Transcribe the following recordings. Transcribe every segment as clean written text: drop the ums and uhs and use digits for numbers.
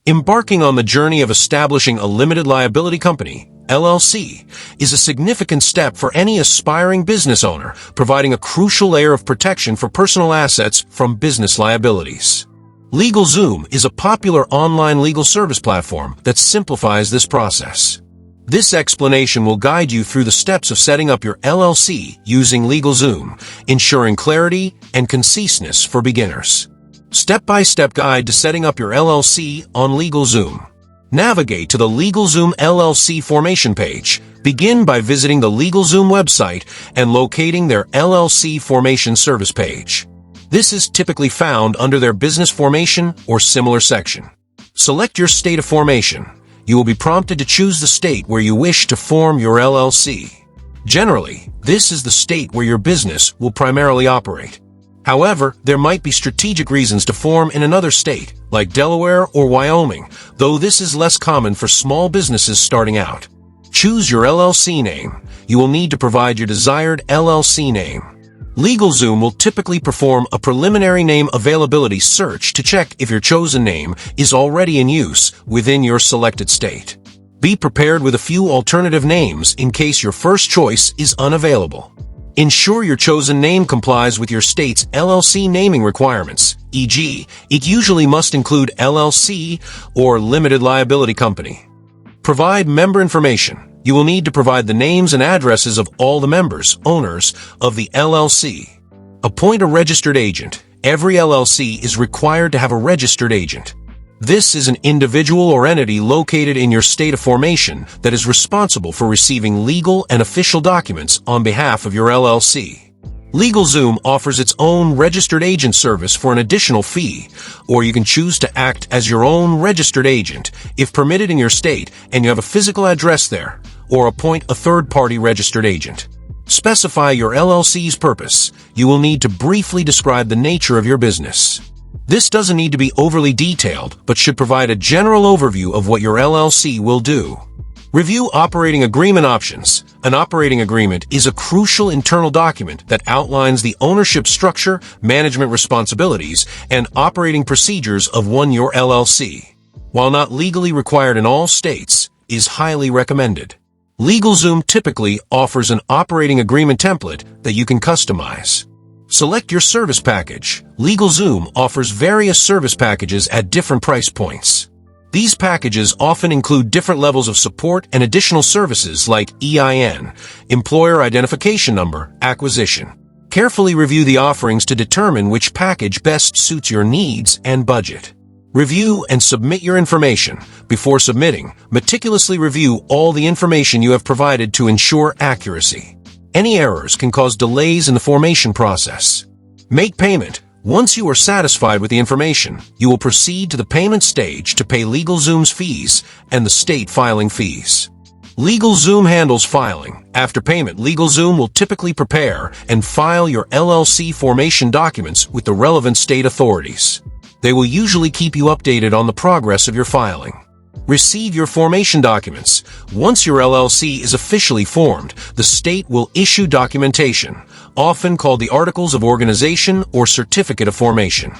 Embarking on the journey of establishing a limited liability company, LLC, is a significant step for any aspiring business owner, providing a crucial layer of protection for personal assets from business liabilities. LegalZoom is a popular online legal service platform that simplifies this process. This explanation will guide you through the steps of setting up your LLC using LegalZoom, ensuring clarity and conciseness for beginners. Step-by-step guide to setting up your LLC on LegalZoom. Navigate to the LegalZoom LLC formation page. Begin by visiting the LegalZoom website and locating their LLC formation service page. This is typically found under their business formation or similar section. Select your state of formation. You will be prompted to choose the state where you wish to form your LLC. Generally, this is the state where your business will primarily operate. However, there might be strategic reasons to form in another state, like Delaware or Wyoming, though this is less common for small businesses starting out. Choose your LLC name. You will need to provide your desired LLC name. LegalZoom will typically perform a preliminary name availability search to check if your chosen name is already in use within your selected state. Be prepared with a few alternative names in case your first choice is unavailable. Ensure your chosen name complies with your state's LLC naming requirements, e.g., it usually must include LLC or limited liability company. Provide member information. You will need to provide the names and addresses of all the members, owners, of the LLC. Appoint a registered agent. Every LLC is required to have a registered agent. This is an individual or entity located in your state of formation that is responsible for receiving legal and official documents on behalf of your LLC. LegalZoom offers its own registered agent service for an additional fee, or you can choose to act as your own registered agent if permitted in your state and you have a physical address there, or appoint a third-party registered agent. Specify your LLC's purpose. You will need to briefly describe the nature of your business. This doesn't need to be overly detailed, but should provide a general overview of what your LLC will do. Review operating agreement options. An operating agreement is a crucial internal document that outlines the ownership structure, management responsibilities, and operating procedures of your LLC. While not legally required in all states, is highly recommended. LegalZoom typically offers an operating agreement template that you can customize. Select your service package. LegalZoom offers various service packages at different price points. These packages often include different levels of support and additional services like EIN, Employer Identification Number, acquisition. Carefully review the offerings to determine which package best suits your needs and budget. Review and submit your information. Before submitting, meticulously review all the information you have provided to ensure accuracy. Any errors can cause delays in the formation process. Make payment. Once you are satisfied with the information, you will proceed to the payment stage to pay LegalZoom's fees and the state filing fees. LegalZoom handles filing. After payment, LegalZoom will typically prepare and file your LLC formation documents with the relevant state authorities. They will usually keep you updated on the progress of your filing. Receive your formation documents. Once your LLC is officially formed, the state will issue documentation, often called the Articles of Organization or Certificate of Formation.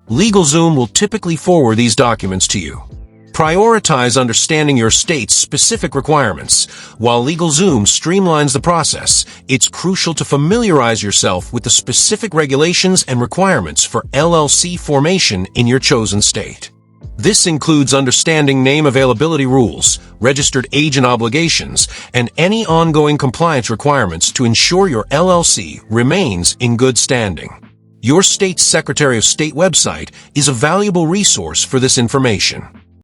LegalZoom will typically forward these documents to you. Prioritize understanding your state's specific requirements. While LegalZoom streamlines the process, it's crucial to familiarize yourself with the specific regulations and requirements for LLC formation in your chosen state. This includes understanding name availability rules, registered agent obligations, and any ongoing compliance requirements to ensure your LLC remains in good standing. Your state's Secretary of State website is a valuable resource for this information.